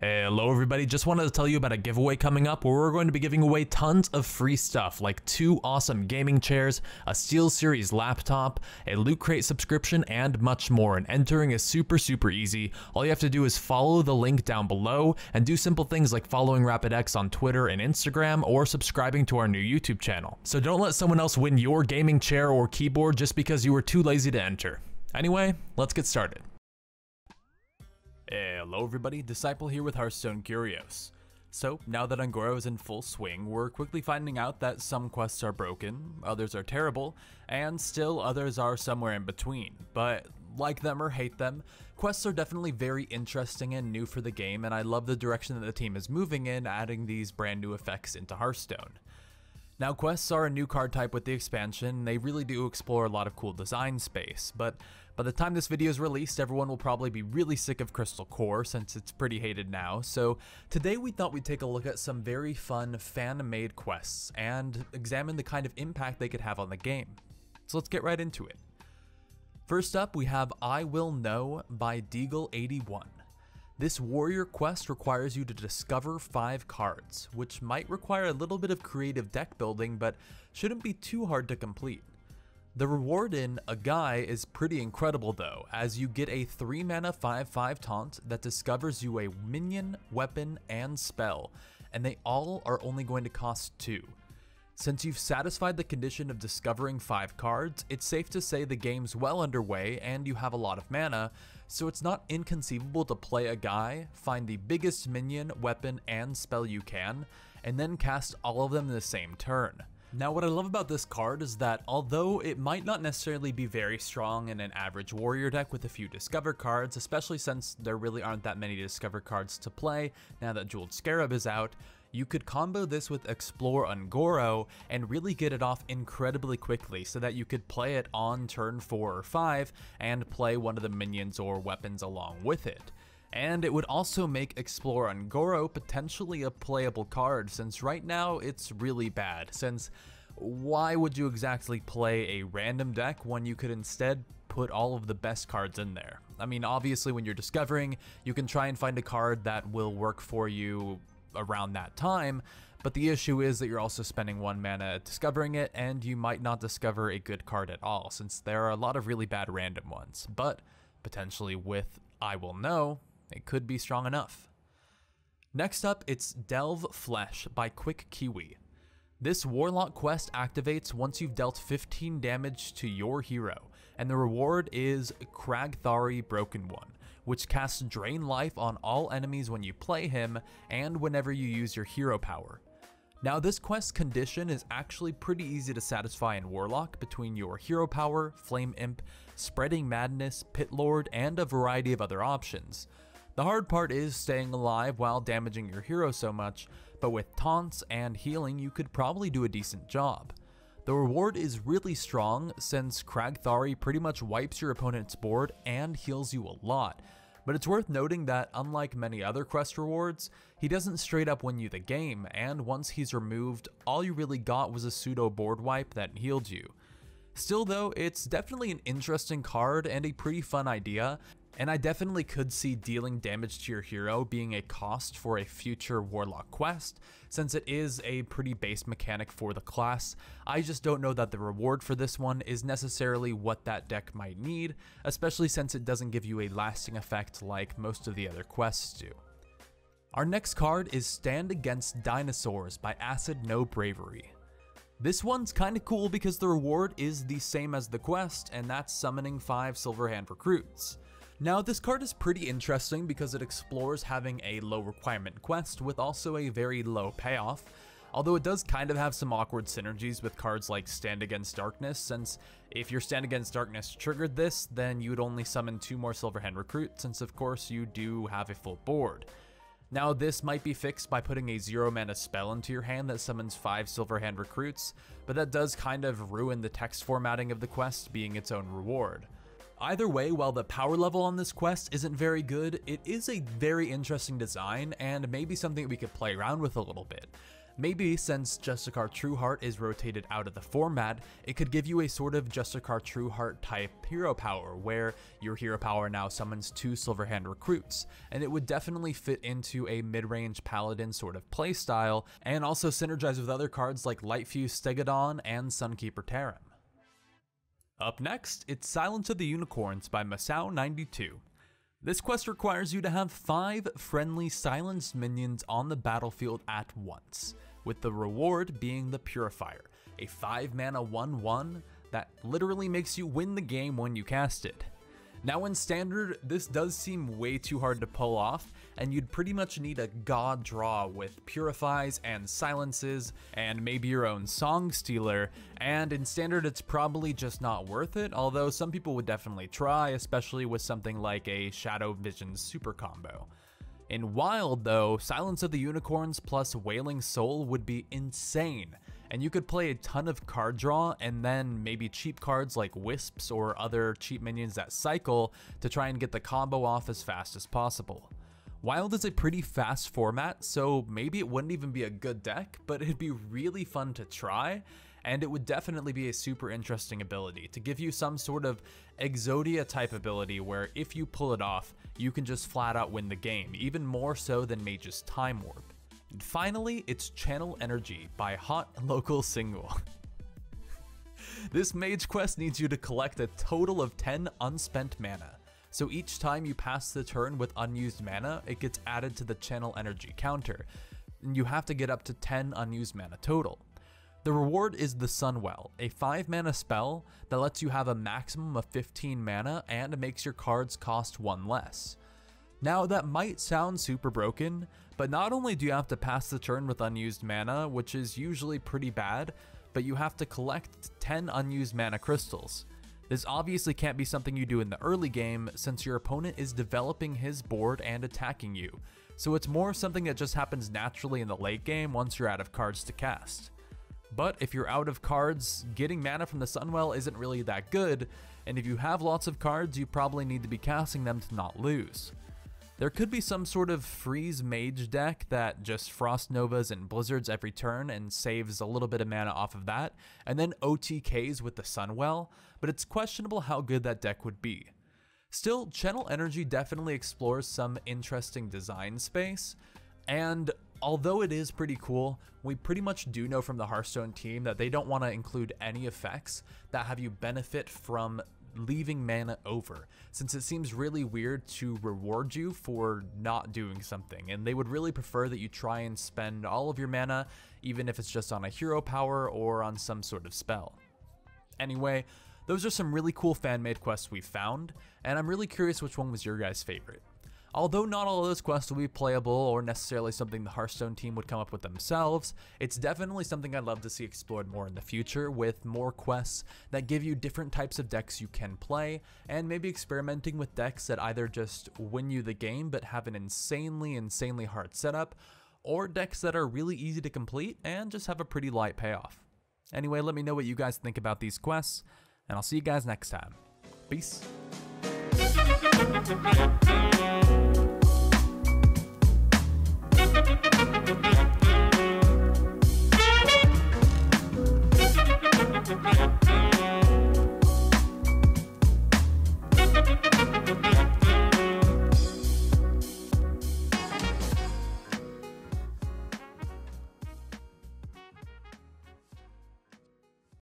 Hello everybody, just wanted to tell you about a giveaway coming up where we're going to be giving away tons of free stuff like 2 awesome gaming chairs, a SteelSeries laptop, a Loot Crate subscription, and much more. And entering is super easy. All you have to do is follow the link down below and do simple things like following RapidX on Twitter and Instagram or subscribing to our new YouTube channel. So don't let someone else win your gaming chair or keyboard just because you were too lazy to enter. Anyway, let's get started. Hello everybody, Disciple here with Hearthstone Curios. So, now that Un'Goro is in full swing, we're quickly finding out that some quests are broken, others are terrible, and still others are somewhere in between. But, like them or hate them, quests are definitely very interesting and new for the game, and I love the direction that the team is moving in, adding these brand new effects into Hearthstone. Now, quests are a new card type with the expansion. They really do explore a lot of cool design space, but by the time this video is released, everyone will probably be really sick of Crystal Core since it's pretty hated now. So today we thought we'd take a look at some very fun fan-made quests and examine the kind of impact they could have on the game. So let's get right into it. First up, we have I Will Know by Deagle81. This warrior quest requires you to discover 5 cards, which might require a little bit of creative deck building, but shouldn't be too hard to complete. The reward in A Guy is pretty incredible though, as you get a 3 mana 5/5 taunt that discovers you a minion, weapon, and spell, and they all are only going to cost 2. Since you've satisfied the condition of discovering 5 cards, it's safe to say the game's well underway and you have a lot of mana, so it's not inconceivable to play A Guy, find the biggest minion, weapon, and spell you can, and then cast all of them in the same turn. Now, what I love about this card is that although it might not necessarily be very strong in an average warrior deck with a few discover cards, especially since there really aren't that many discover cards to play now that Jeweled Scarab is out, you could combo this with Explore Un'Goro and really get it off incredibly quickly so that you could play it on turn 4 or 5 and play one of the minions or weapons along with it. And it would also make Explore Un'Goro potentially a playable card, since right now it's really bad, since why would you exactly play a random deck when you could instead put all of the best cards in there? I mean, obviously when you're discovering, you can try and find a card that will work for you around that time, but the issue is that you're also spending 1 mana discovering it, and you might not discover a good card at all, since there are a lot of really bad random ones, but potentially with I Will Know, it could be strong enough. Next up, it's Delve Flesh by Quick Kiwi. This Warlock quest activates once you've dealt 15 damage to your hero, and the reward is Kragthari Broken One, which casts Drain Life on all enemies when you play him and whenever you use your hero power. Now, this quest condition is actually pretty easy to satisfy in Warlock between your hero power, Flame Imp, Spreading Madness, Pit Lord, and a variety of other options. The hard part is staying alive while damaging your hero so much, but with taunts and healing you could probably do a decent job. The reward is really strong since Kragthari pretty much wipes your opponent's board and heals you a lot, but it's worth noting that unlike many other quest rewards, he doesn't straight up win you the game, and once he's removed, all you really got was a pseudo board wipe that healed you. Still though, it's definitely an interesting card and a pretty fun idea, and I definitely could see dealing damage to your hero being a cost for a future Warlock quest, since it is a pretty base mechanic for the class. I just don't know that the reward for this one is necessarily what that deck might need, especially since it doesn't give you a lasting effect like most of the other quests do. Our next card is Stand Against Dinosaurs by Acid No Bravery. This one's kinda cool because the reward is the same as the quest, and that's summoning 5 Silverhand recruits. Now, this card is pretty interesting because it explores having a low requirement quest with also a very low payoff, although it does kind of have some awkward synergies with cards like Stand Against Darkness, since if your Stand Against Darkness triggered this, then you would only summon 2 more Silverhand recruits, since of course you do have a full board. Now, this might be fixed by putting a 0 mana spell into your hand that summons 5 Silverhand recruits, but that does kind of ruin the text formatting of the quest being its own reward. Either way, while the power level on this quest isn't very good, it is a very interesting design and maybe something that we could play around with a little bit. Maybe since Justicar Trueheart is rotated out of the format, it could give you a sort of Justicar Trueheart type hero power, where your hero power now summons 2 Silverhand recruits, and it would definitely fit into a mid-range paladin sort of playstyle, and also synergize with other cards like Lightfuse Stegodon and Sunkeeper Terran. Up next, it's Silence of the Unicorns by Masao92. This quest requires you to have 5 friendly silenced minions on the battlefield at once, with the reward being the Purifier, a 5-mana 1/1 that literally makes you win the game when you cast it. Now in Standard, this does seem way too hard to pull off, and you'd pretty much need a god draw with Purifies and Silences, and maybe your own Song Stealer, and in Standard it's probably just not worth it, although some people would definitely try, especially with something like a Shadow Vision super combo. In Wild though, Silence of the Unicorns plus Wailing Soul would be insane, and you could play a ton of card draw and then maybe cheap cards like Wisps or other cheap minions that cycle to try and get the combo off as fast as possible. Wild is a pretty fast format, so maybe it wouldn't even be a good deck, but it'd be really fun to try, and it would definitely be a super interesting ability to give you some sort of Exodia type ability where if you pull it off, you can just flat out win the game, even more so than Mage's Time Warp. And finally, it's Channel Energy by Hot Local Single. This mage quest needs you to collect a total of 10 unspent mana. So each time you pass the turn with unused mana, it gets added to the Channel Energy counter, and you have to get up to 10 unused mana total. The reward is the Sunwell, a 5-mana spell that lets you have a maximum of 15 mana and makes your cards cost 1 less. Now that might sound super broken, but not only do you have to pass the turn with unused mana, which is usually pretty bad, but you have to collect 10 unused mana crystals. This obviously can't be something you do in the early game since your opponent is developing his board and attacking you, so it's more something that just happens naturally in the late game once you're out of cards to cast. But if you're out of cards, getting mana from the Sunwell isn't really that good, and if you have lots of cards, you probably need to be casting them to not lose. There could be some sort of freeze mage deck that just Frost Novas and Blizzards every turn and saves a little bit of mana off of that, and then OTKs with the Sunwell, but it's questionable how good that deck would be. Still, Channel Energy definitely explores some interesting design space, and although it is pretty cool, we pretty much do know from the Hearthstone team that they don't want to include any effects that have you benefit from leaving mana over, since it seems really weird to reward you for not doing something, and they would really prefer that you try and spend all of your mana, even if it's just on a hero power or on some sort of spell. Anyway, those are some really cool fan-made quests we found, and I'm really curious which one was your guys' favorite. Although not all of those quests will be playable or necessarily something the Hearthstone team would come up with themselves, it's definitely something I'd love to see explored more in the future, with more quests that give you different types of decks you can play, and maybe experimenting with decks that either just win you the game but have an insanely hard setup, or decks that are really easy to complete and just have a pretty light payoff. Anyway, let me know what you guys think about these quests, and I'll see you guys next time. Peace.